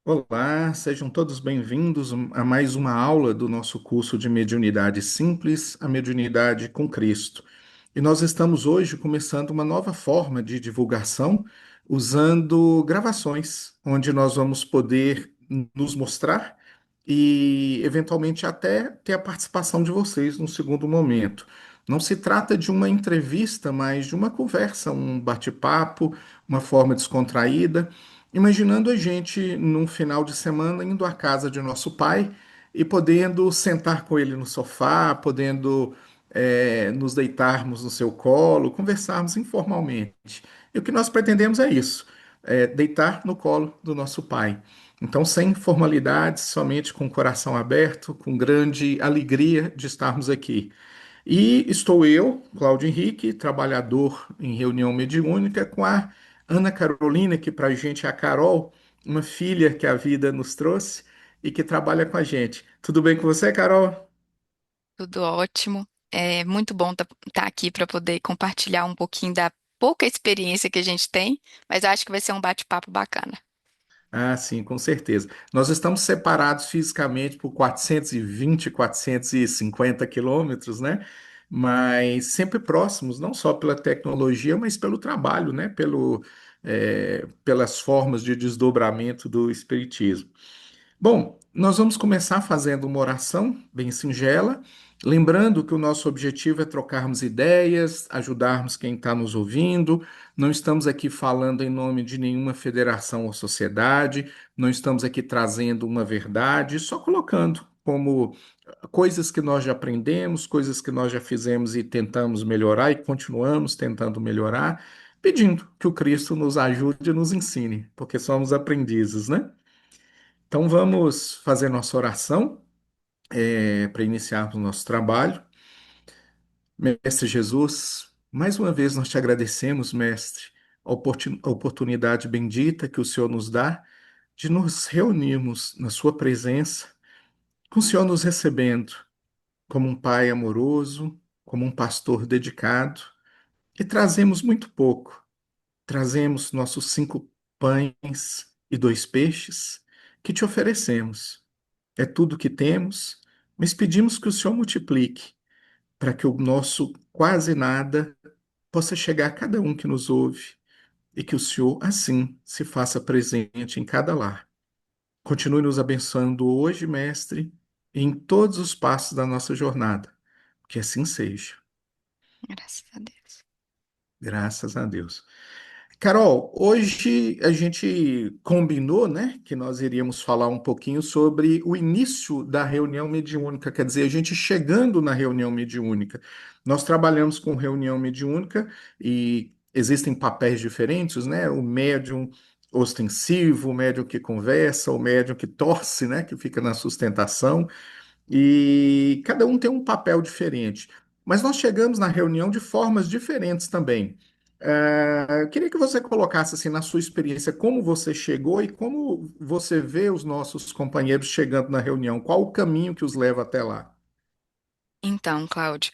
Olá, sejam todos bem-vindos a mais uma aula do nosso curso de Mediunidade Simples, a Mediunidade com Cristo. E nós estamos hoje começando uma nova forma de divulgação usando gravações, onde nós vamos poder nos mostrar e, eventualmente, até ter a participação de vocês num segundo momento. Não se trata de uma entrevista, mas de uma conversa, um bate-papo, uma forma descontraída. Imaginando a gente num final de semana indo à casa de nosso pai e podendo sentar com ele no sofá, podendo nos deitarmos no seu colo, conversarmos informalmente. E o que nós pretendemos é isso, deitar no colo do nosso pai. Então, sem formalidades, somente com o coração aberto, com grande alegria de estarmos aqui. E estou eu, Cláudio Henrique, trabalhador em reunião mediúnica, com a Ana Carolina, que para a gente é a Carol, uma filha que a vida nos trouxe e que trabalha com a gente. Tudo bem com você, Carol? Tudo ótimo. É muito bom estar aqui para poder compartilhar um pouquinho da pouca experiência que a gente tem, mas eu acho que vai ser um bate-papo bacana. Ah, sim, com certeza. Nós estamos separados fisicamente por 420, 450 quilômetros, né? Mas sempre próximos, não só pela tecnologia, mas pelo trabalho, né? Pelas formas de desdobramento do Espiritismo. Bom, nós vamos começar fazendo uma oração bem singela, lembrando que o nosso objetivo é trocarmos ideias, ajudarmos quem está nos ouvindo. Não estamos aqui falando em nome de nenhuma federação ou sociedade, não estamos aqui trazendo uma verdade, só colocando como coisas que nós já aprendemos, coisas que nós já fizemos e tentamos melhorar e continuamos tentando melhorar, pedindo que o Cristo nos ajude e nos ensine, porque somos aprendizes, né? Então vamos fazer nossa oração para iniciarmos o nosso trabalho. Mestre Jesus, mais uma vez nós te agradecemos, Mestre, a oportunidade bendita que o Senhor nos dá de nos reunirmos na Sua presença, com o Senhor nos recebendo como um Pai amoroso, como um pastor dedicado, e trazemos muito pouco. Trazemos nossos 5 pães e 2 peixes que te oferecemos. É tudo que temos, mas pedimos que o Senhor multiplique para que o nosso quase nada possa chegar a cada um que nos ouve e que o Senhor, assim, se faça presente em cada lar. Continue nos abençoando hoje, Mestre, e em todos os passos da nossa jornada. Que assim seja. Graças a Deus. Graças a Deus. Carol, hoje a gente combinou, né, que nós iríamos falar um pouquinho sobre o início da reunião mediúnica, quer dizer, a gente chegando na reunião mediúnica. Nós trabalhamos com reunião mediúnica e existem papéis diferentes, né? O médium ostensivo, o médium que conversa, o médium que torce, né, que fica na sustentação. E cada um tem um papel diferente. Mas nós chegamos na reunião de formas diferentes também. Eu queria que você colocasse assim na sua experiência como você chegou e como você vê os nossos companheiros chegando na reunião. Qual o caminho que os leva até lá? Então, Cláudio,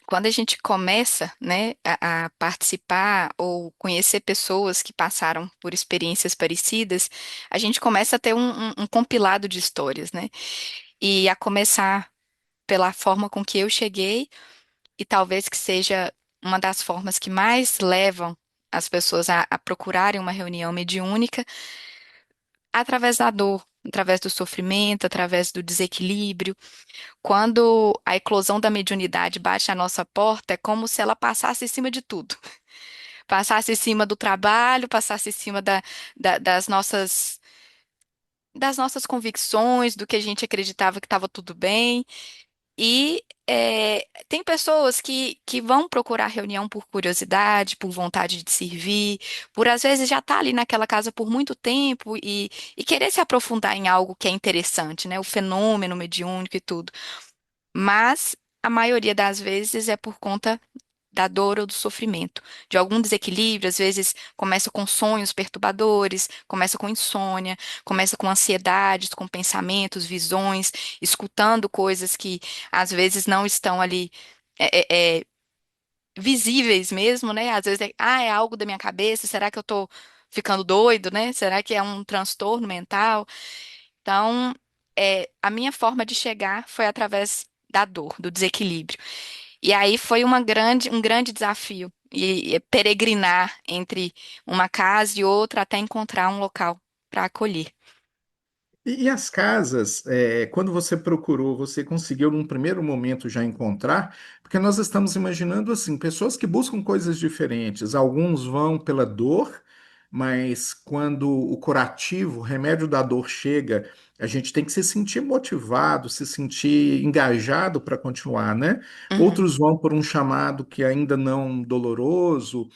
quando a gente começa, né, a participar ou conhecer pessoas que passaram por experiências parecidas, a gente começa a ter um compilado de histórias, né? E a começar pela forma com que eu cheguei, e talvez que seja uma das formas que mais levam as pessoas a procurarem uma reunião mediúnica, através da dor, através do sofrimento, através do desequilíbrio. Quando a eclosão da mediunidade bate à nossa porta, é como se ela passasse em cima de tudo. Passasse em cima do trabalho, passasse em cima das nossas convicções, do que a gente acreditava que estava tudo bem. E tem pessoas que vão procurar reunião por curiosidade, por vontade de servir, por às vezes já estar ali naquela casa por muito tempo e querer se aprofundar em algo que é interessante, né? O fenômeno mediúnico e tudo. Mas a maioria das vezes é por conta da dor ou do sofrimento, de algum desequilíbrio, às vezes começa com sonhos perturbadores, começa com insônia, começa com ansiedades, com pensamentos, visões, escutando coisas que às vezes não estão ali visíveis mesmo, né? Às vezes é algo da minha cabeça, será que eu estou ficando doido, né? Será que é um transtorno mental? Então, a minha forma de chegar foi através da dor, do desequilíbrio. E aí foi um grande desafio. E peregrinar entre uma casa e outra até encontrar um local para acolher. E as casas, quando você procurou, você conseguiu num primeiro momento já encontrar? Porque nós estamos imaginando assim, pessoas que buscam coisas diferentes. Alguns vão pela dor, mas quando o curativo, o remédio da dor chega, a gente tem que se sentir motivado, se sentir engajado para continuar, né? Uhum. Outros vão por um chamado que ainda não doloroso,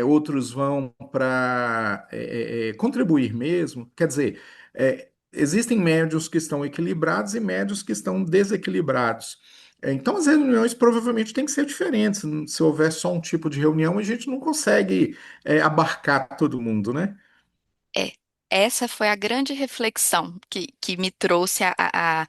outros vão para contribuir mesmo. Quer dizer, existem médios que estão equilibrados e médios que estão desequilibrados. Então, as reuniões provavelmente têm que ser diferentes. Se houver só um tipo de reunião, a gente não consegue, abarcar todo mundo, né? É, essa foi a grande reflexão que me trouxe a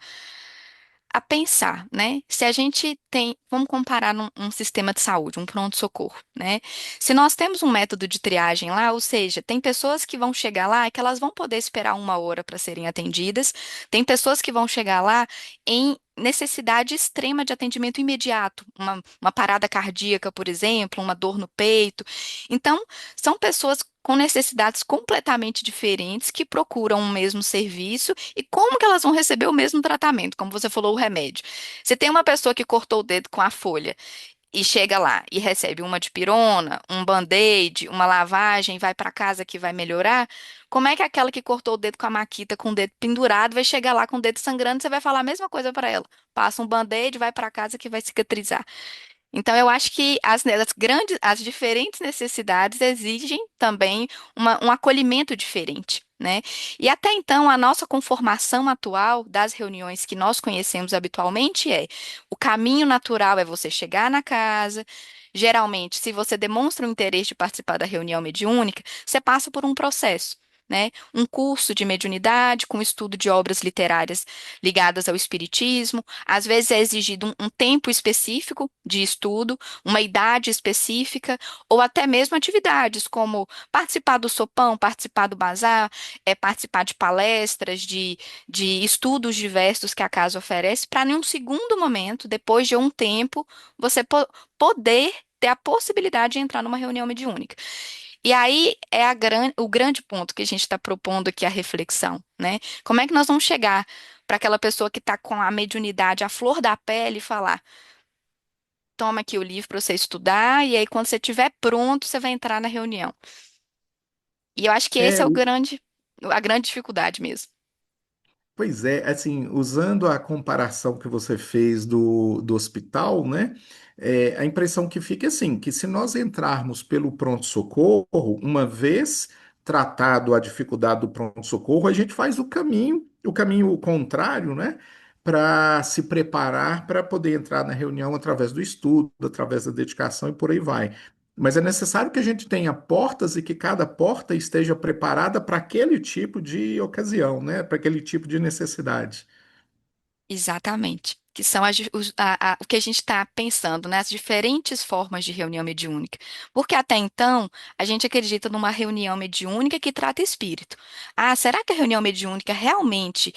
pensar, né? Se a gente tem, vamos comparar um sistema de saúde, um pronto-socorro, né? Se nós temos um método de triagem lá, ou seja, tem pessoas que vão chegar lá que elas vão poder esperar uma hora para serem atendidas, tem pessoas que vão chegar lá em necessidade extrema de atendimento imediato, uma parada cardíaca, por exemplo, uma dor no peito. Então, são pessoas com necessidades completamente diferentes que procuram o mesmo serviço e como que elas vão receber o mesmo tratamento, como você falou, o remédio. Você tem uma pessoa que cortou o dedo com a folha e chega lá e recebe uma dipirona, um band-aid, uma lavagem, vai para casa que vai melhorar. Como é que aquela que cortou o dedo com a maquita, com o dedo pendurado, vai chegar lá com o dedo sangrando, você vai falar a mesma coisa para ela? Passa um band-aid, vai para casa que vai cicatrizar. Então, eu acho que as diferentes necessidades exigem também um acolhimento diferente, né? E até então, a nossa conformação atual das reuniões que nós conhecemos habitualmente o caminho natural é você chegar na casa. Geralmente, se você demonstra um interesse de participar da reunião mediúnica, você passa por um processo. Né? Um curso de mediunidade com estudo de obras literárias ligadas ao espiritismo. Às vezes é exigido um tempo específico de estudo, uma idade específica, ou até mesmo atividades como participar do sopão, participar do bazar, participar de palestras, de estudos diversos que a casa oferece, para em um segundo momento, depois de um tempo, você poder ter a possibilidade de entrar numa reunião mediúnica. E aí é o grande ponto que a gente está propondo aqui a reflexão, né? Como é que nós vamos chegar para aquela pessoa que está com a mediunidade à flor da pele e falar: toma aqui o livro para você estudar, e aí quando você estiver pronto, você vai entrar na reunião. E eu acho que esse É, é a grande dificuldade mesmo. pois é, assim, usando a comparação que você fez do hospital, né? A impressão que fica é assim, que se nós entrarmos pelo pronto-socorro, uma vez tratado a dificuldade do pronto-socorro, a gente faz o caminho contrário, né? Para se preparar para poder entrar na reunião através do estudo, através da dedicação e por aí vai. Mas é necessário que a gente tenha portas e que cada porta esteja preparada para aquele tipo de ocasião, né? Para aquele tipo de necessidade. Exatamente. Que são o que a gente está pensando, né? As diferentes formas de reunião mediúnica. Porque até então, a gente acredita numa reunião mediúnica que trata espírito. Ah, será que a reunião mediúnica realmente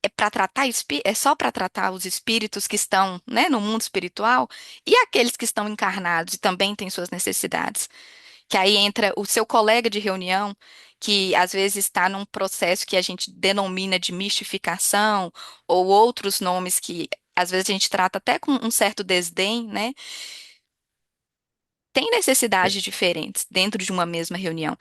é para tratar é só para tratar os espíritos que estão, né, no mundo espiritual e aqueles que estão encarnados e também têm suas necessidades? Que aí entra o seu colega de reunião, que às vezes está num processo que a gente denomina de mistificação, ou outros nomes que às vezes a gente trata até com um certo desdém, né? Tem É. necessidades diferentes dentro de uma mesma reunião.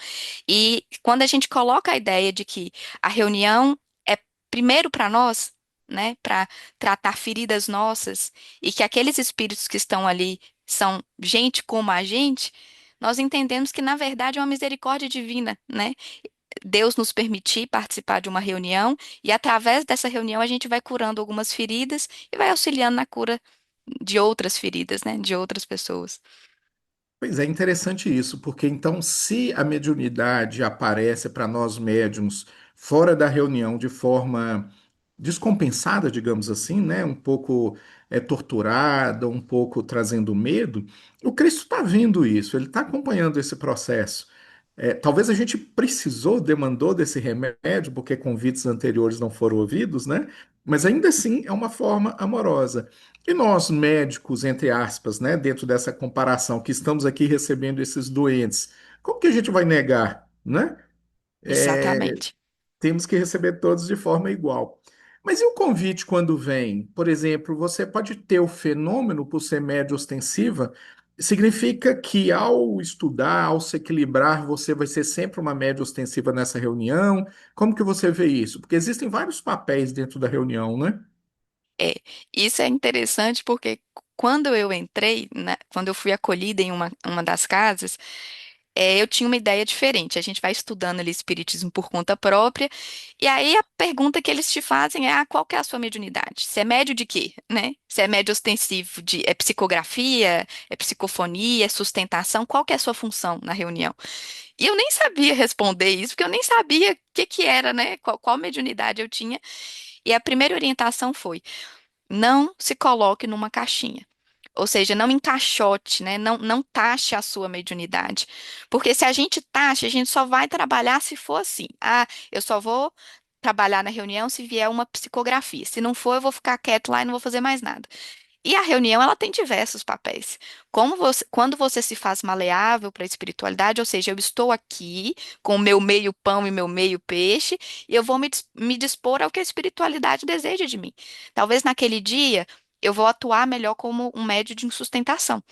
E quando a gente coloca a ideia de que a reunião é primeiro para nós, né, para tratar feridas nossas, e que aqueles espíritos que estão ali são gente como a gente, nós entendemos que na verdade é uma misericórdia divina, né? Deus nos permitir participar de uma reunião e através dessa reunião a gente vai curando algumas feridas e vai auxiliando na cura de outras feridas, né, de outras pessoas. Pois é interessante isso, porque então, se a mediunidade aparece para nós médiums fora da reunião de forma descompensada, digamos assim, né? Um pouco torturada, um pouco trazendo medo, o Cristo está vendo isso, ele está acompanhando esse processo. Talvez a gente precisou, demandou desse remédio, porque convites anteriores não foram ouvidos, né? Mas ainda assim é uma forma amorosa. E nós, médicos, entre aspas, né, dentro dessa comparação, que estamos aqui recebendo esses doentes, como que a gente vai negar, né? Exatamente. Temos que receber todos de forma igual. Mas e o convite quando vem? Por exemplo, você pode ter o fenômeno por ser média ostensiva, significa que ao estudar, ao se equilibrar, você vai ser sempre uma média ostensiva nessa reunião? Como que você vê isso? Porque existem vários papéis dentro da reunião, né? É, isso é interessante porque quando eu entrei, quando eu fui acolhida em uma das casas, eu tinha uma ideia diferente. A gente vai estudando ali espiritismo por conta própria, e aí a pergunta que eles te fazem é: qual que é a sua mediunidade? Você é médio de quê, né? Você é médio ostensivo de psicografia, é psicofonia, é sustentação? Qual que é a sua função na reunião? E eu nem sabia responder isso, porque eu nem sabia o que que era, né? Qual mediunidade eu tinha. E a primeira orientação foi: não se coloque numa caixinha. Ou seja, não encaixote, né? Não taxe a sua mediunidade. Porque se a gente taxa, a gente só vai trabalhar se for assim. Eu só vou trabalhar na reunião se vier uma psicografia. Se não for, eu vou ficar quieto lá e não vou fazer mais nada. E a reunião, ela tem diversos papéis. Quando você se faz maleável para a espiritualidade, ou seja, eu estou aqui com o meu meio pão e meu meio peixe, e eu vou me dispor ao que a espiritualidade deseja de mim. Talvez naquele dia eu vou atuar melhor como um médio de sustentação,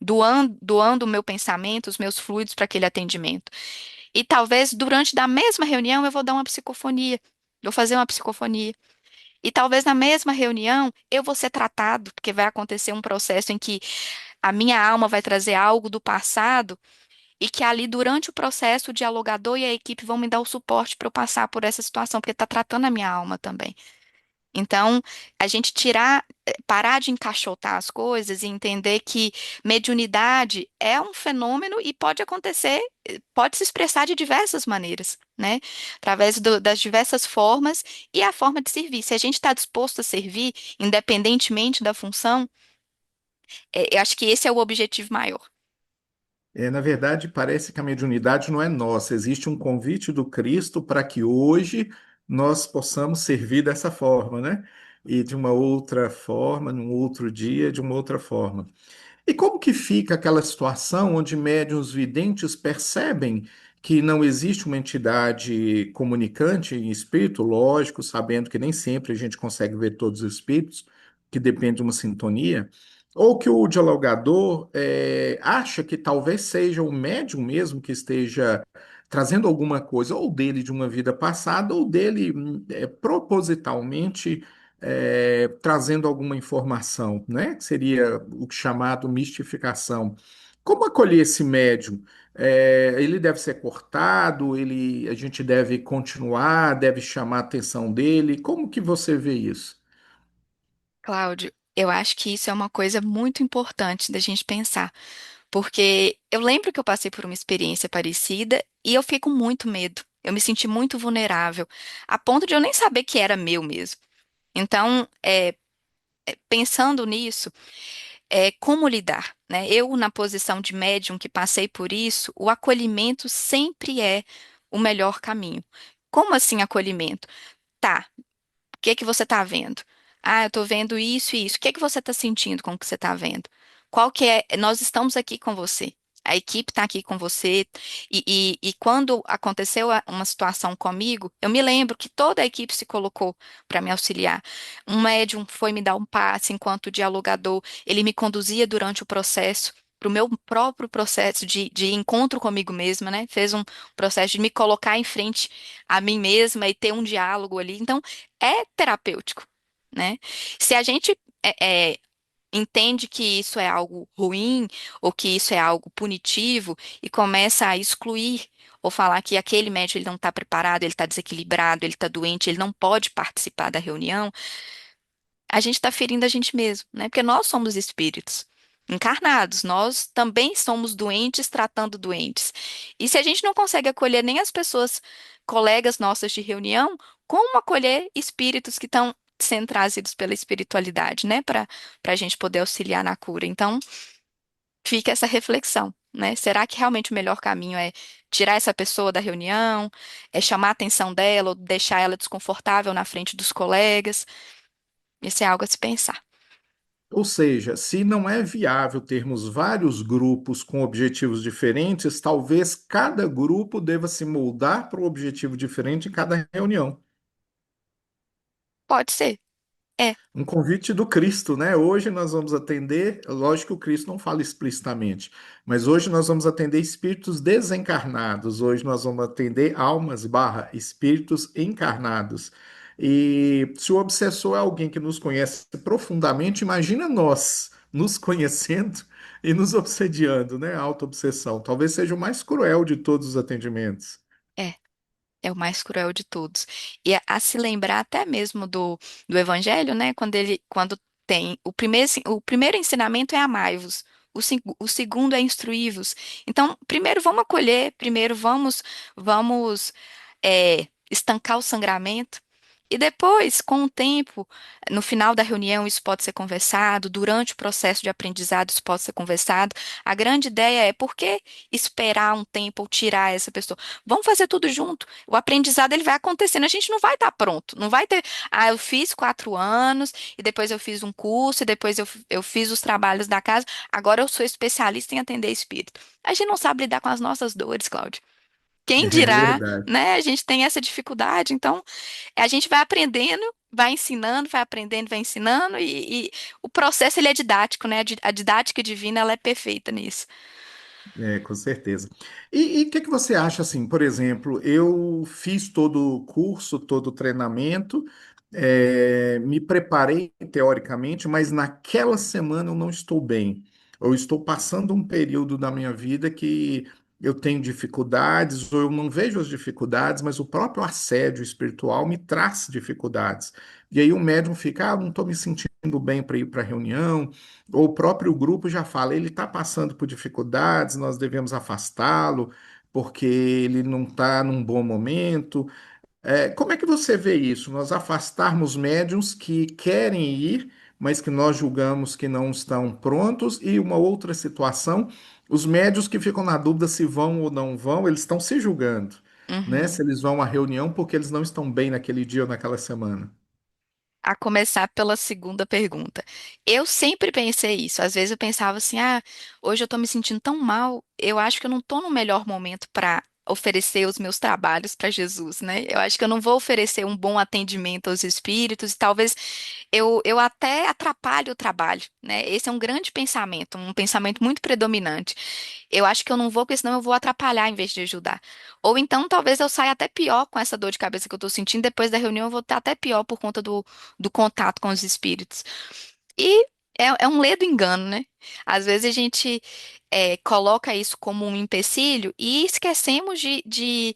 doando o meu pensamento, os meus fluidos para aquele atendimento. E talvez durante da mesma reunião eu vou dar uma psicofonia, vou fazer uma psicofonia. E talvez na mesma reunião eu vou ser tratado, porque vai acontecer um processo em que a minha alma vai trazer algo do passado e que ali durante o processo o dialogador e a equipe vão me dar o suporte para eu passar por essa situação, porque está tratando a minha alma também. Então, a gente parar de encaixotar as coisas e entender que mediunidade é um fenômeno e pode acontecer, pode se expressar de diversas maneiras, né? Através das diversas formas e a forma de servir. Se a gente está disposto a servir, independentemente da função, eu acho que esse é o objetivo maior. Na verdade, parece que a mediunidade não é nossa. Existe um convite do Cristo para que hoje nós possamos servir dessa forma, né? E de uma outra forma, num outro dia, de uma outra forma. E como que fica aquela situação onde médiuns videntes percebem que não existe uma entidade comunicante em espírito, lógico, sabendo que nem sempre a gente consegue ver todos os espíritos, que depende de uma sintonia, ou que o dialogador acha que talvez seja o médium mesmo que esteja trazendo alguma coisa, ou dele de uma vida passada, ou dele propositalmente trazendo alguma informação, né? Que seria o chamado mistificação. Como acolher esse médium? Ele deve ser cortado? A gente deve continuar? Deve chamar a atenção dele? Como que você vê isso? Cláudio, eu acho que isso é uma coisa muito importante da gente pensar, porque eu lembro que eu passei por uma experiência parecida e eu fiquei com muito medo. Eu me senti muito vulnerável, a ponto de eu nem saber que era meu mesmo. Então, pensando nisso, como lidar, né? Eu, na posição de médium que passei por isso, o acolhimento sempre é o melhor caminho. Como assim acolhimento? Tá, o que é que você está vendo? Eu estou vendo isso e isso. O que é que você está sentindo com o que você está vendo? Qual que é? Nós estamos aqui com você. A equipe está aqui com você. E quando aconteceu uma situação comigo, eu me lembro que toda a equipe se colocou para me auxiliar. Um médium foi me dar um passe enquanto dialogador. Ele me conduzia durante o processo. Para o meu próprio processo de encontro comigo mesma, né? Fez um processo de me colocar em frente a mim mesma e ter um diálogo ali. Então, é terapêutico, né? Se a gente entende que isso é algo ruim ou que isso é algo punitivo e começa a excluir ou falar que aquele médico ele não está preparado, ele está desequilibrado, ele está doente, ele não pode participar da reunião, a gente está ferindo a gente mesmo, né? Porque nós somos espíritos encarnados, nós também somos doentes tratando doentes. E se a gente não consegue acolher nem as pessoas, colegas nossas de reunião, como acolher espíritos que estão sendo trazidos pela espiritualidade, né? Para a gente poder auxiliar na cura. Então, fica essa reflexão, né? Será que realmente o melhor caminho é tirar essa pessoa da reunião, é chamar a atenção dela ou deixar ela desconfortável na frente dos colegas? Isso é algo a se pensar. Ou seja, se não é viável termos vários grupos com objetivos diferentes, talvez cada grupo deva se moldar para um objetivo diferente em cada reunião. Pode ser. É. Um convite do Cristo, né? Hoje nós vamos atender, lógico que o Cristo não fala explicitamente, mas hoje nós vamos atender espíritos desencarnados, hoje nós vamos atender almas barra espíritos encarnados. E se o obsessor é alguém que nos conhece profundamente, imagina nós nos conhecendo e nos obsediando, né? A auto-obsessão. Talvez seja o mais cruel de todos os atendimentos. É. É o mais cruel de todos. E a se lembrar até mesmo do Evangelho, né? Quando tem o primeiro ensinamento é amai-vos, o segundo é instruí-vos. Então, primeiro vamos acolher, primeiro vamos estancar o sangramento. E depois, com o tempo, no final da reunião, isso pode ser conversado, durante o processo de aprendizado, isso pode ser conversado. A grande ideia é por que esperar um tempo ou tirar essa pessoa? Vamos fazer tudo junto. O aprendizado ele vai acontecendo. A gente não vai estar pronto. Não vai ter. Ah, eu fiz 4 anos e depois eu fiz um curso e depois eu fiz os trabalhos da casa. Agora eu sou especialista em atender espírito. A gente não sabe lidar com as nossas dores, Cláudia. Quem É dirá, verdade. né? A gente tem essa dificuldade. Então, a gente vai aprendendo, vai ensinando, vai aprendendo, vai ensinando e o processo ele é didático, né? A didática divina ela é perfeita nisso. É, com certeza. E o que que você acha assim, por exemplo, eu fiz todo o curso, todo o treinamento, me preparei teoricamente, mas naquela semana eu não estou bem. Eu estou passando um período da minha vida que eu tenho dificuldades, ou eu não vejo as dificuldades, mas o próprio assédio espiritual me traz dificuldades. E aí o médium fica, não estou me sentindo bem para ir para a reunião, ou o próprio grupo já fala, ele está passando por dificuldades, nós devemos afastá-lo, porque ele não está num bom momento. Como é que você vê isso? Nós afastarmos médiums que querem ir, mas que nós julgamos que não estão prontos, e uma outra situação, os médios que ficam na dúvida se vão ou não vão, eles estão se julgando, né? Uhum. Se eles vão à reunião porque eles não estão bem naquele dia ou naquela semana. A começar pela segunda pergunta. Eu sempre pensei isso. Às vezes eu pensava assim: ah, hoje eu tô me sentindo tão mal, eu acho que eu não tô no melhor momento para oferecer os meus trabalhos para Jesus, né? Eu acho que eu não vou oferecer um bom atendimento aos espíritos, e talvez eu até atrapalhe o trabalho, né? Esse é um grande pensamento, um pensamento muito predominante. Eu acho que eu não vou, porque senão eu vou atrapalhar em vez de ajudar. Ou então talvez eu saia até pior com essa dor de cabeça que eu tô sentindo, depois da reunião eu vou estar até pior por conta do contato com os espíritos. E é um ledo engano, né? Às vezes a gente coloca isso como um empecilho e esquecemos de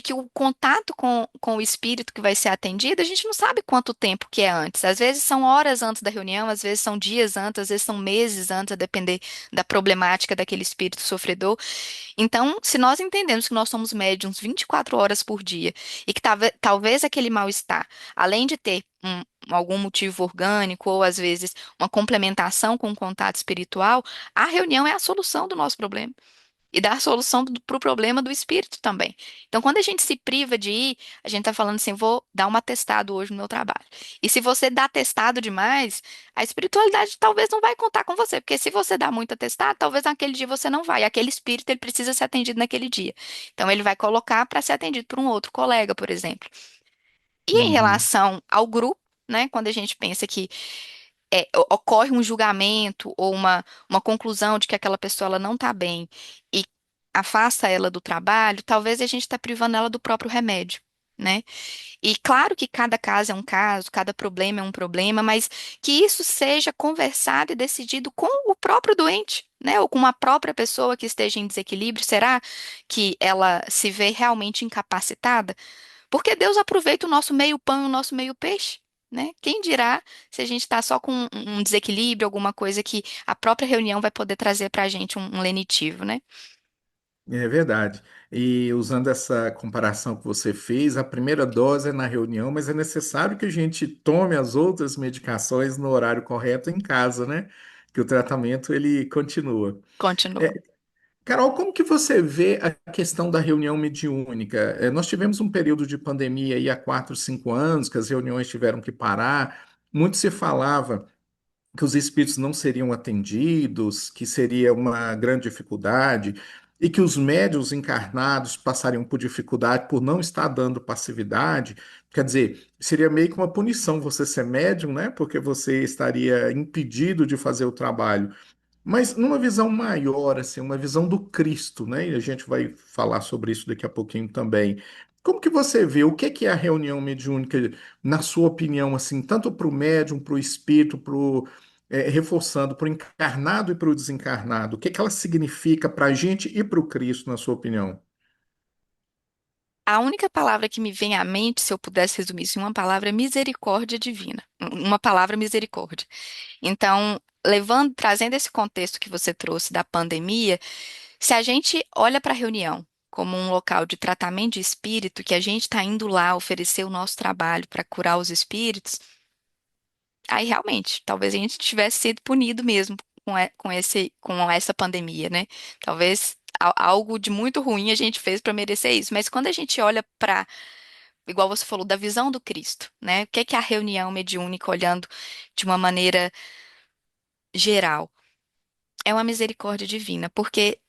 que o contato com o espírito que vai ser atendido, a gente não sabe quanto tempo que é antes. Às vezes são horas antes da reunião, às vezes são dias antes, às vezes são meses antes, a depender da problemática daquele espírito sofredor. Então, se nós entendemos que nós somos médiums 24 horas por dia e que talvez aquele mal-estar, além de ter algum motivo orgânico ou às vezes uma complementação com o contato espiritual, a reunião é a solução do nosso problema. E dar a solução para o problema do espírito também. Então, quando a gente se priva de ir, a gente está falando assim: vou dar um atestado hoje no meu trabalho. E se você dá atestado demais, a espiritualidade talvez não vai contar com você, porque se você dá muito atestado, talvez naquele dia você não vai. E aquele espírito ele precisa ser atendido naquele dia. Então, ele vai colocar para ser atendido por um outro colega, por exemplo. E em Uhum. relação ao grupo, né, quando a gente pensa que ocorre um julgamento ou uma conclusão de que aquela pessoa ela não está bem e afasta ela do trabalho, talvez a gente está privando ela do próprio remédio, né? E claro que cada caso é um caso, cada problema é um problema, mas que isso seja conversado e decidido com o próprio doente, né? Ou com uma própria pessoa que esteja em desequilíbrio. Será que ela se vê realmente incapacitada? Porque Deus aproveita o nosso meio pão e o nosso meio peixe, né? Quem dirá se a gente está só com um desequilíbrio, alguma coisa que a própria reunião vai poder trazer para a gente um lenitivo, né? É verdade. E usando essa comparação que você fez, a primeira dose é na reunião, mas é necessário que a gente tome as outras medicações no horário correto em casa, né? que o tratamento ele continua. Continua. É, Carol, como que você vê a questão da reunião mediúnica? Nós tivemos um período de pandemia aí há 4, 5 anos, que as reuniões tiveram que parar. Muito se falava que os espíritos não seriam atendidos, que seria uma grande dificuldade, e que os médiuns encarnados passariam por dificuldade por não estar dando passividade. Quer dizer, seria meio que uma punição você ser médium, né? Porque você estaria impedido de fazer o trabalho. Mas numa visão maior, assim, uma visão do Cristo, né? E a gente vai falar sobre isso daqui a pouquinho também. Como que você vê? O que é a reunião mediúnica, na sua opinião, assim, tanto para o médium, para o espírito, reforçando, para o encarnado e para o desencarnado? O que ela significa para a gente e para o Cristo, na sua opinião? A única palavra que me vem à mente, se eu pudesse resumir isso em uma palavra, é misericórdia divina. Uma palavra misericórdia. Então, trazendo esse contexto que você trouxe da pandemia, se a gente olha para a reunião como um local de tratamento de espírito, que a gente está indo lá oferecer o nosso trabalho para curar os espíritos, aí realmente, talvez a gente tivesse sido punido mesmo com essa pandemia, né? Talvez algo de muito ruim a gente fez para merecer isso. Mas quando a gente olha para, igual você falou, da visão do Cristo, né? O que é a reunião mediúnica olhando de uma maneira geral? É uma misericórdia divina, porque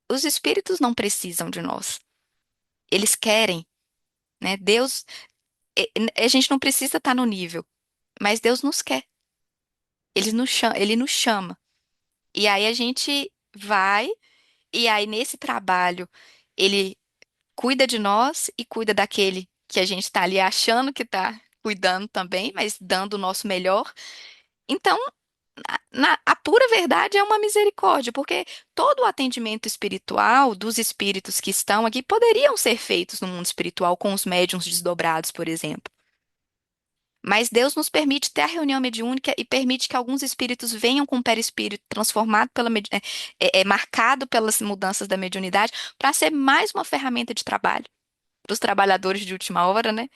os espíritos não precisam de nós. Eles querem, né? A gente não precisa estar no nível, mas Deus nos quer. Ele nos chama. E aí a gente vai, e aí nesse trabalho ele cuida de nós e cuida daquele que a gente está ali achando que está cuidando também, mas dando o nosso melhor. Então, a pura verdade é uma misericórdia, porque todo o atendimento espiritual dos espíritos que estão aqui poderiam ser feitos no mundo espiritual com os médiuns desdobrados, por exemplo. Mas Deus nos permite ter a reunião mediúnica e permite que alguns espíritos venham com o perispírito transformado marcado pelas mudanças da mediunidade, para ser mais uma ferramenta de trabalho para os trabalhadores de última hora, né?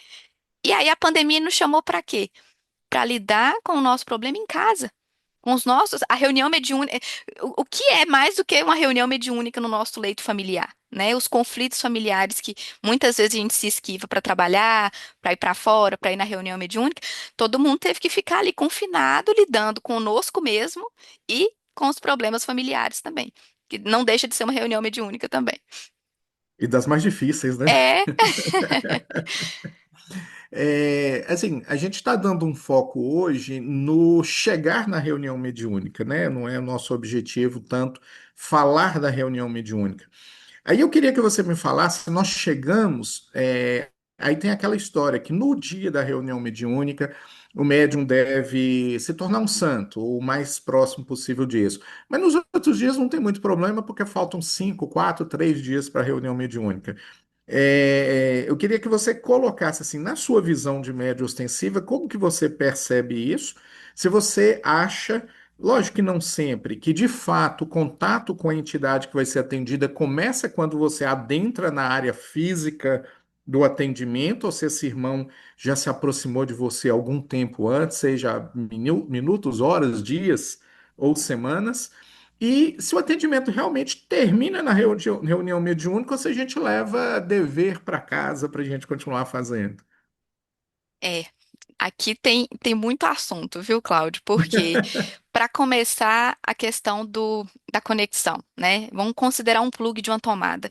E aí a pandemia nos chamou para quê? Para lidar com o nosso problema em casa. Com os nossos, a reunião mediúnica, o que é mais do que uma reunião mediúnica no nosso leito familiar, né? Os conflitos familiares que muitas vezes a gente se esquiva para trabalhar, para ir para fora, para ir na reunião mediúnica, todo mundo teve que ficar ali confinado, lidando conosco mesmo e com os problemas familiares também, que não deixa de ser uma reunião mediúnica também. E das mais difíceis, né? É, Assim, a gente está dando um foco hoje no chegar na reunião mediúnica, né? Não é nosso objetivo tanto falar da reunião mediúnica. Aí eu queria que você me falasse, nós chegamos, aí tem aquela história que no dia da reunião mediúnica, o médium deve se tornar um santo, ou o mais próximo possível disso. Mas nos outros dias não tem muito problema, porque faltam 5, 4, 3 dias para a reunião mediúnica. Eu queria que você colocasse assim, na sua visão de média ostensiva, como que você percebe isso? Se você acha, lógico que não sempre, que de fato o contato com a entidade que vai ser atendida começa quando você adentra na área física do atendimento, ou se esse irmão já se aproximou de você algum tempo antes, seja minutos, horas, dias ou semanas. E se o atendimento realmente termina na reunião mediúnica, ou se a gente leva dever para casa para a gente continuar fazendo. é. Aqui tem muito assunto, viu, Cláudio? Porque, para começar, a questão da conexão, né? Vamos considerar um plug de uma tomada.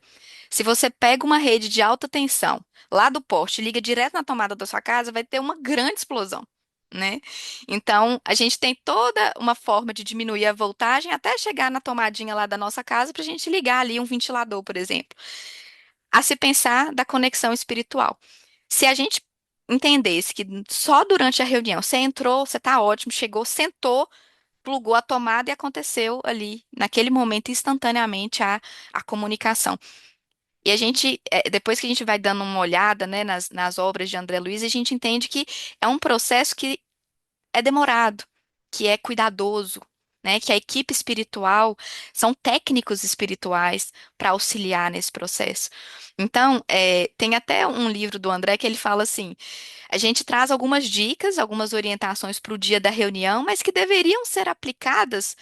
Se você pega uma rede de alta tensão lá do poste e liga direto na tomada da sua casa, vai ter uma grande explosão, né? Então, a gente tem toda uma forma de diminuir a voltagem até chegar na tomadinha lá da nossa casa para a gente ligar ali um ventilador, por exemplo. A se pensar da conexão espiritual. Se a gente entendesse que só durante a reunião você entrou, você está ótimo, chegou, sentou, plugou a tomada e aconteceu ali, naquele momento, instantaneamente, a comunicação. E a gente, depois que a gente vai dando uma olhada, né, nas obras de André Luiz, a gente entende que é um processo que é demorado, que é cuidadoso. né? Que a equipe espiritual são técnicos espirituais para auxiliar nesse processo. Então, tem até um livro do André que ele fala assim: a gente traz algumas dicas, algumas orientações para o dia da reunião, mas que deveriam ser aplicadas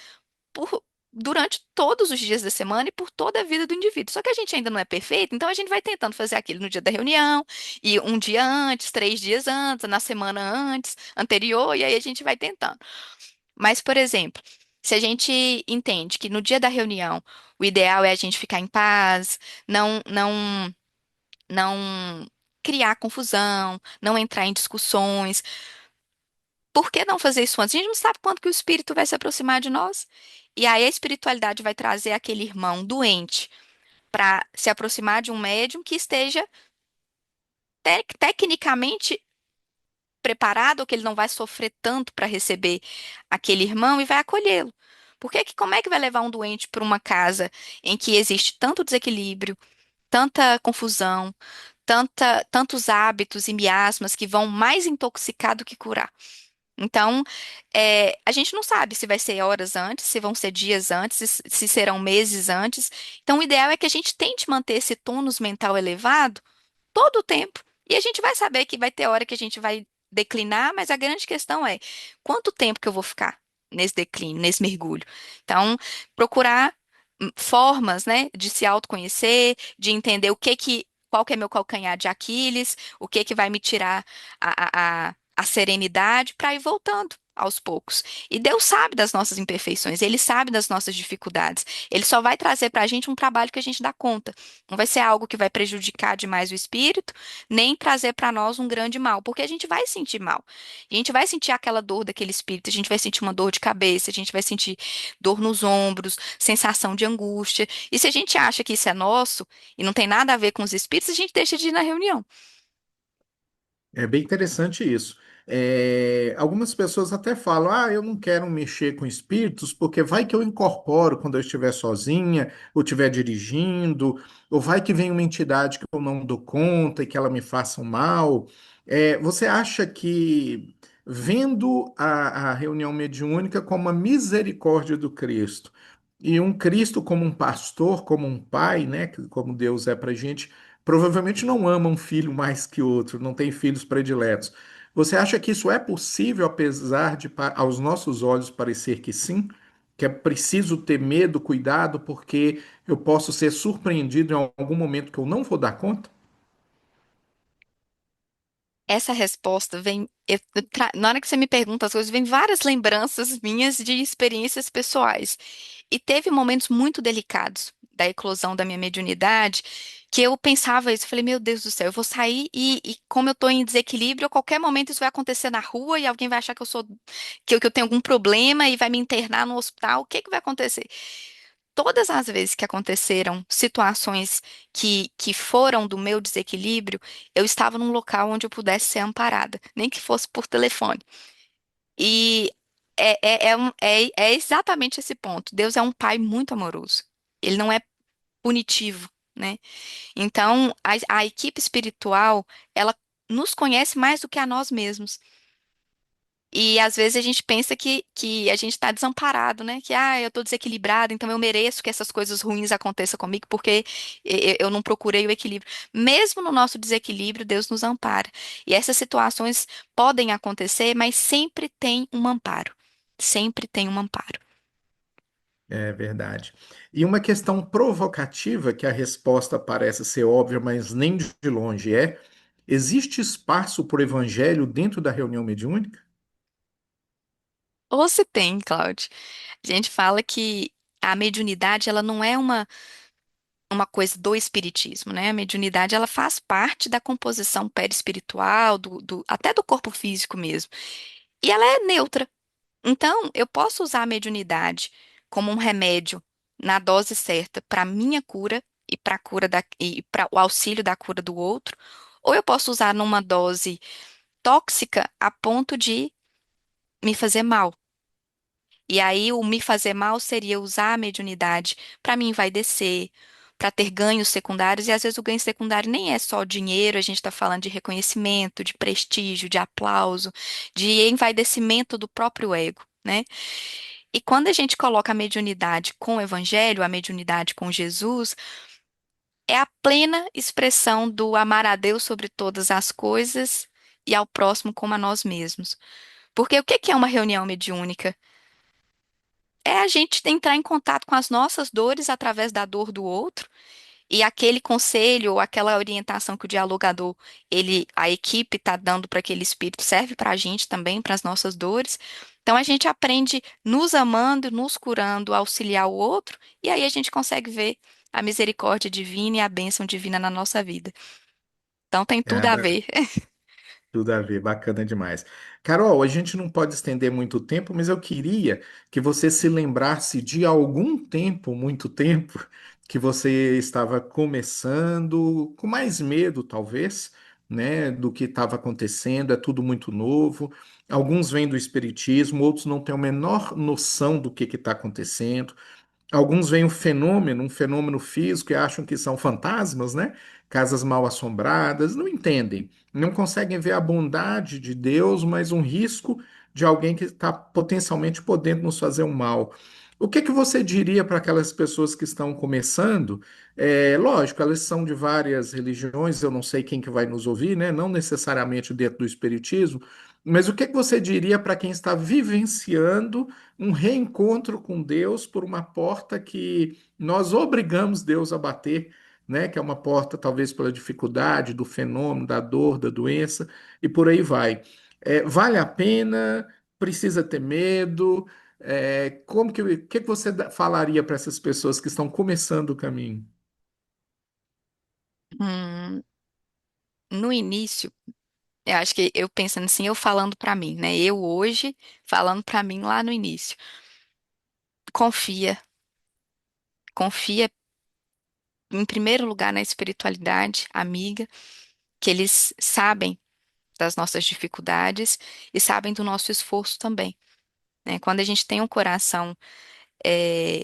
durante todos os dias da semana e por toda a vida do indivíduo. Só que a gente ainda não é perfeito, então a gente vai tentando fazer aquilo no dia da reunião, e um dia antes, 3 dias antes, na semana antes, anterior, e aí a gente vai tentando. Mas, por exemplo, se a gente entende que no dia da reunião o ideal é a gente ficar em paz, não criar confusão, não entrar em discussões, por que não fazer isso antes? A gente não sabe quando que o espírito vai se aproximar de nós. E aí a espiritualidade vai trazer aquele irmão doente para se aproximar de um médium que esteja tecnicamente preparado, ou que ele não vai sofrer tanto para receber aquele irmão e vai acolhê-lo. Como é que vai levar um doente para uma casa em que existe tanto desequilíbrio, tanta confusão, tantos hábitos e miasmas que vão mais intoxicar do que curar? Então, a gente não sabe se vai ser horas antes, se vão ser dias antes, se serão meses antes. Então, o ideal é que a gente tente manter esse tônus mental elevado todo o tempo. E a gente vai saber que vai ter hora que a gente vai declinar, mas a grande questão é quanto tempo que eu vou ficar nesse declínio, nesse mergulho. Então, procurar formas, né, de se autoconhecer, de entender qual que é meu calcanhar de Aquiles, o que vai me tirar a serenidade para ir voltando aos poucos. E Deus sabe das nossas imperfeições, Ele sabe das nossas dificuldades. Ele só vai trazer para a gente um trabalho que a gente dá conta. Não vai ser algo que vai prejudicar demais o espírito, nem trazer para nós um grande mal, porque a gente vai sentir mal. A gente vai sentir aquela dor daquele espírito, a gente vai sentir uma dor de cabeça, a gente vai sentir dor nos ombros, sensação de angústia. E se a gente acha que isso é nosso e não tem nada a ver com os espíritos, a gente deixa de ir na reunião. É bem interessante isso. Algumas pessoas até falam: ah, eu não quero mexer com espíritos, porque vai que eu incorporo quando eu estiver sozinha, ou estiver dirigindo, ou vai que vem uma entidade que eu não dou conta e que ela me faça um mal. Você acha que, vendo a reunião mediúnica como a misericórdia do Cristo, e um Cristo como um pastor, como um pai, né, como Deus é para gente, provavelmente não ama um filho mais que outro, não tem filhos prediletos. Você acha que isso é possível, apesar de, aos nossos olhos, parecer que sim? Que é preciso ter medo, cuidado, porque eu posso ser surpreendido em algum momento que eu não vou dar conta? Essa resposta vem. Na hora que você me pergunta as coisas, vem várias lembranças minhas de experiências pessoais. E teve momentos muito delicados da eclosão da minha mediunidade que eu pensava isso. Eu falei, meu Deus do céu, eu vou sair e como eu estou em desequilíbrio, a qualquer momento isso vai acontecer na rua e alguém vai achar que eu tenho algum problema e vai me internar no hospital. O que que vai acontecer? Todas as vezes que aconteceram situações que foram do meu desequilíbrio, eu estava num local onde eu pudesse ser amparada, nem que fosse por telefone. E é exatamente esse ponto. Deus é um pai muito amoroso. Ele não é punitivo, né? Então, a equipe espiritual, ela nos conhece mais do que a nós mesmos. E às vezes a gente pensa que a gente está desamparado, né? Que eu estou desequilibrado, então eu mereço que essas coisas ruins aconteçam comigo porque eu não procurei o equilíbrio. Mesmo no nosso desequilíbrio, Deus nos ampara. E essas situações podem acontecer, mas sempre tem um amparo. Sempre tem um amparo. É verdade. E uma questão provocativa, que a resposta parece ser óbvia, mas nem de longe é: existe espaço para o evangelho dentro da reunião mediúnica? Ou se tem, Cláudio. A gente fala que a mediunidade, ela não é uma coisa do espiritismo, né? A mediunidade, ela faz parte da composição perispiritual, até do corpo físico mesmo. E ela é neutra. Então, eu posso usar a mediunidade como um remédio na dose certa para minha cura e para o auxílio da cura do outro, ou eu posso usar numa dose tóxica a ponto de me fazer mal. E aí, o me fazer mal seria usar a mediunidade para me envaidecer, para ter ganhos secundários, e às vezes o ganho secundário nem é só dinheiro, a gente está falando de reconhecimento, de prestígio, de aplauso, de envaidecimento do próprio ego, né? E quando a gente coloca a mediunidade com o Evangelho, a mediunidade com Jesus, é a plena expressão do amar a Deus sobre todas as coisas e ao próximo como a nós mesmos. Porque o que que é uma reunião mediúnica? É a gente entrar em contato com as nossas dores através da dor do outro. E aquele conselho ou aquela orientação que o dialogador, a equipe está dando para aquele espírito serve para a gente também, para as nossas dores. Então a gente aprende nos amando, nos curando, a auxiliar o outro, e aí a gente consegue ver a misericórdia divina e a bênção divina na nossa vida. Então tem tudo É, a ver. tudo a ver, bacana demais. Carol, a gente não pode estender muito tempo, mas eu queria que você se lembrasse de algum tempo, muito tempo, que você estava começando, com mais medo, talvez, né, do que estava acontecendo, é tudo muito novo. Alguns vêm do espiritismo, outros não têm a menor noção do que está acontecendo. Alguns veem um fenômeno físico e acham que são fantasmas, né? Casas mal assombradas, não entendem, não conseguem ver a bondade de Deus, mas um risco de alguém que está potencialmente podendo nos fazer um mal. O que que você diria para aquelas pessoas que estão começando? É, lógico, elas são de várias religiões, eu não sei quem que vai nos ouvir, né? Não necessariamente dentro do espiritismo, mas o que que você diria para quem está vivenciando um reencontro com Deus por uma porta que nós obrigamos Deus a bater, né? Que é uma porta, talvez pela dificuldade do fenômeno, da dor, da doença, e por aí vai. É, vale a pena? Precisa ter medo? É, o que que você falaria para essas pessoas que estão começando o caminho? Hum, no início, eu acho que eu pensando assim, eu falando para mim, né? Eu hoje falando para mim lá no início. Confia, confia em primeiro lugar na espiritualidade amiga, que eles sabem das nossas dificuldades e sabem do nosso esforço também, né? Quando a gente tem um coração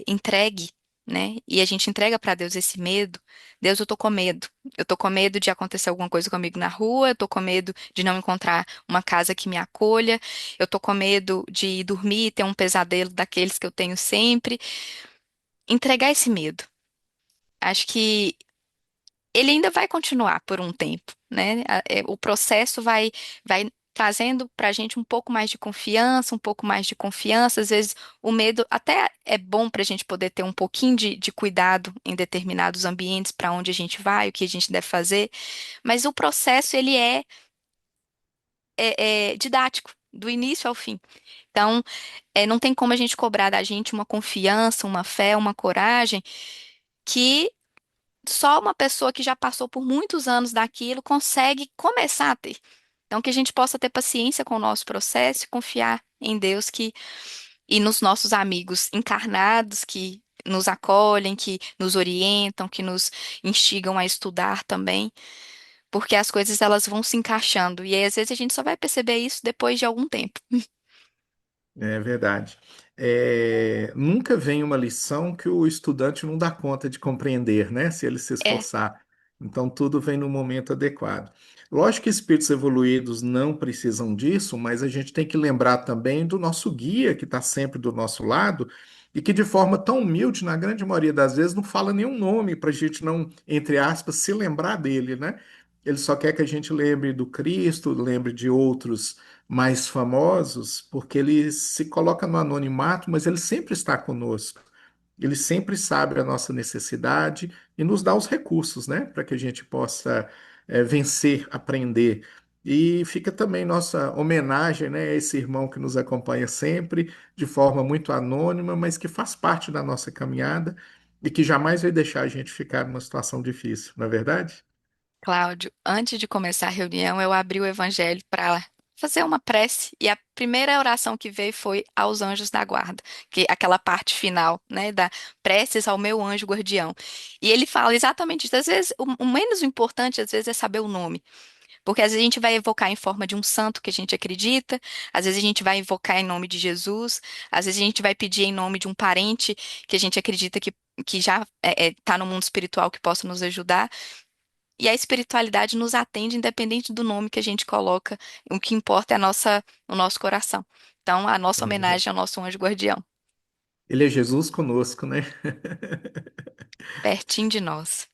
entregue, né? E a gente entrega para Deus esse medo. Deus, eu tô com medo. Eu tô com medo de acontecer alguma coisa comigo na rua, eu tô com medo de não encontrar uma casa que me acolha, eu tô com medo de dormir e ter um pesadelo daqueles que eu tenho sempre. Entregar esse medo. Acho que ele ainda vai continuar por um tempo, né? O processo vai trazendo para a gente um pouco mais de confiança, um pouco mais de confiança. Às vezes o medo até é bom para a gente poder ter um pouquinho de cuidado em determinados ambientes para onde a gente vai, o que a gente deve fazer, mas o processo ele é didático, do início ao fim. Então, não tem como a gente cobrar da gente uma confiança, uma fé, uma coragem que só uma pessoa que já passou por muitos anos daquilo consegue começar a ter. Então, que a gente possa ter paciência com o nosso processo e confiar em Deus e nos nossos amigos encarnados que nos acolhem, que nos orientam, que nos instigam a estudar também, porque as coisas elas vão se encaixando e aí, às vezes a gente só vai perceber isso depois de algum tempo. É verdade. É, nunca vem uma lição que o estudante não dá conta de compreender, né? Se ele se É, esforçar. Então, tudo vem no momento adequado. Lógico que espíritos evoluídos não precisam disso, mas a gente tem que lembrar também do nosso guia, que está sempre do nosso lado, e que, de forma tão humilde, na grande maioria das vezes, não fala nenhum nome para a gente não, entre aspas, se lembrar dele, né? Ele só quer que a gente lembre do Cristo, lembre de outros mais famosos, porque ele se coloca no anonimato, mas ele sempre está conosco. Ele sempre sabe a nossa necessidade e nos dá os recursos, né, para que a gente possa vencer, aprender. E fica também nossa homenagem, né, a esse irmão que nos acompanha sempre, de forma muito anônima, mas que faz parte da nossa caminhada e que jamais vai deixar a gente ficar numa situação difícil, não é verdade? Cláudio, antes de começar a reunião, eu abri o evangelho para fazer uma prece e a primeira oração que veio foi aos anjos da guarda, que aquela parte final, né, da preces ao meu anjo guardião. E ele fala exatamente isso. Às vezes, o menos importante, às vezes, é saber o nome. Porque às vezes a gente vai evocar em forma de um santo que a gente acredita, às vezes a gente vai invocar em nome de Jesus, às vezes a gente vai pedir em nome de um parente que a gente acredita que já está no mundo espiritual que possa nos ajudar. E a espiritualidade nos atende independente do nome que a gente coloca. O que importa é o nosso coração. Então, a nossa É homenagem ao nosso anjo guardião. Ele é Jesus conosco, né? pertinho de nós.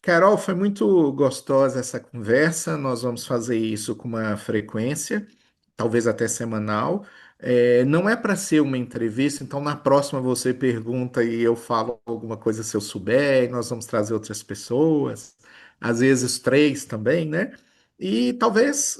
Carol, foi muito gostosa essa conversa. Nós vamos fazer isso com uma frequência, talvez até semanal. Não é para ser uma entrevista, então na próxima você pergunta e eu falo alguma coisa se eu souber, e nós vamos trazer outras pessoas, às vezes três também, né? E talvez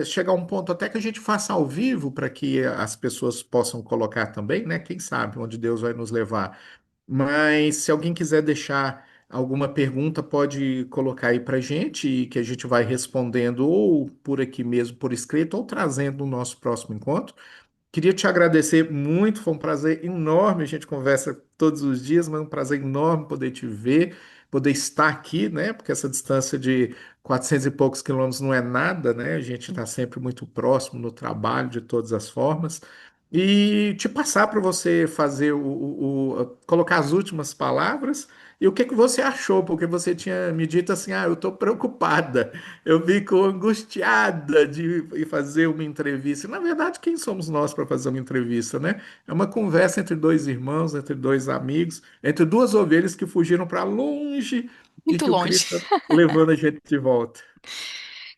chegar a um ponto até que a gente faça ao vivo para que as pessoas possam colocar também, né? Quem sabe onde Deus vai nos levar. Mas se alguém quiser deixar alguma pergunta, pode colocar aí para gente, e que a gente vai respondendo ou por aqui mesmo, por escrito, ou trazendo no nosso próximo encontro. Queria te agradecer muito, foi um prazer enorme. A gente conversa todos os dias, mas é um prazer enorme poder te ver, poder estar aqui, né? Porque essa distância de 400 e poucos quilômetros não é nada, né? A gente está sempre muito próximo no trabalho, de todas as formas. E te passar para você fazer colocar as últimas palavras e o que que você achou, porque você tinha me dito assim, eu estou preocupada. Eu fico angustiada de ir fazer uma entrevista. Na verdade, quem somos nós para fazer uma entrevista, né? É uma conversa entre dois irmãos, entre dois amigos, entre duas ovelhas que fugiram para longe e Muito que o longe. Cristo está levando a gente de volta.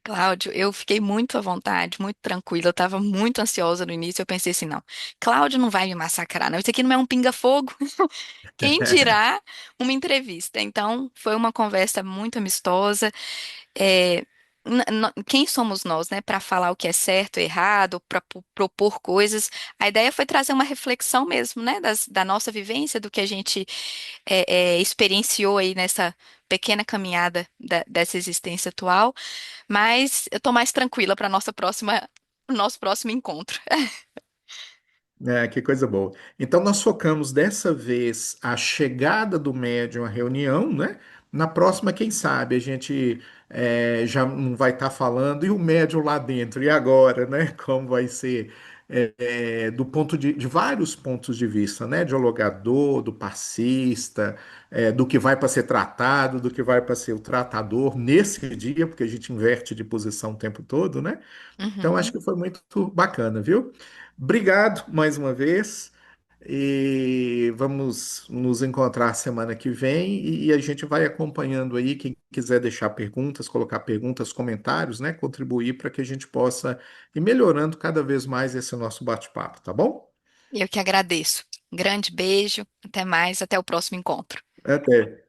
Cláudio, eu fiquei muito à vontade, muito tranquila. Eu estava muito ansiosa no início. Eu pensei assim, não, Cláudio não vai me massacrar, não. Isso aqui não é um pinga-fogo. Quem dirá uma entrevista? Então, foi uma conversa muito amistosa. É, quem somos nós, né, para falar o que é certo, errado, para propor coisas? A ideia foi trazer uma reflexão mesmo, né, da nossa vivência, do que a gente experienciou aí nessa pequena caminhada dessa existência atual. Mas eu tô mais tranquila para nosso próximo encontro. Que coisa boa. Então, nós focamos dessa vez a chegada do médium à reunião, né? Na próxima, quem sabe, a gente já não vai estar falando, e o médium lá dentro, e agora, né? Como vai ser, do ponto de vários pontos de vista, né? Dialogador, do passista, do que vai para ser tratado, do que vai para ser o tratador nesse dia, porque a gente inverte de posição o tempo todo, né? Então, acho Uhum. que foi muito bacana, viu? Obrigado mais uma vez. E vamos nos encontrar semana que vem e a gente vai acompanhando aí. Quem quiser deixar perguntas, colocar perguntas, comentários, né? Contribuir para que a gente possa ir melhorando cada vez mais esse nosso bate-papo, tá bom? Eu que agradeço. Um grande beijo, até mais, até o próximo encontro. Até.